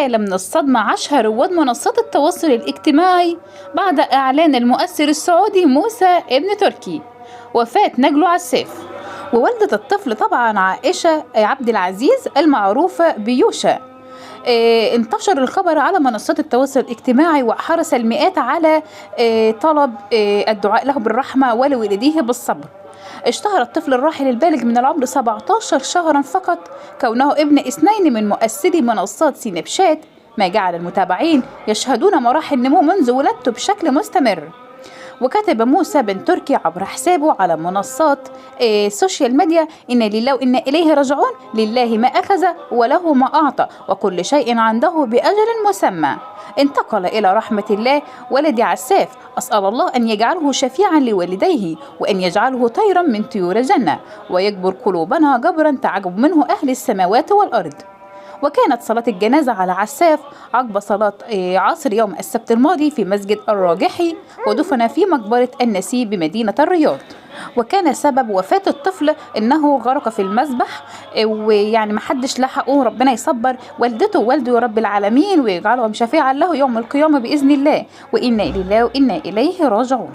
حالة من الصدمة عاشها رواد منصات التواصل الاجتماعي بعد إعلان المؤثر السعودي موسى ابن تركي وفاة نجله عساف، ووالدة الطفل طبعا عائشة عبد العزيز المعروفة بيوشا. انتشر الخبر على منصات التواصل الاجتماعي وحرص المئات على طلب الدعاء له بالرحمة ولوالديه بالصبر. اشتهر الطفل الراحل البالغ من العمر 17 شهرا فقط كونه ابن اثنين من مؤثري منصات سناب شات، ما جعل المتابعين يشهدون مراحل نمو منذ ولادته بشكل مستمر. وكتب موسى بن تركي عبر حسابه على منصات السوشيال ميديا: إن لله وإنا إليه راجعون، لله ما أخذ وله ما أعطى وكل شيء عنده بأجل مسمى. انتقل إلى رحمة الله ولدي عساف، أسأل الله أن يجعله شفيعا لوالديه وأن يجعله طيرا من طيور الجنة ويجبر قلوبنا جبرا تعجب منه أهل السماوات والأرض. وكانت صلاة الجنازة على عساف عقب صلاة عصر يوم السبت الماضي في مسجد الراجحي، ودفن في مقبرة النسيب بمدينة الرياض. وكان سبب وفاة الطفل إنه غرق في المسبح، ويعني محدش لحقه، ربنا يصبر والدته ووالده يا رب العالمين ويجعلهم شفيعا له يوم القيامة بإذن الله، وإنا لله وإنا إليه راجعون.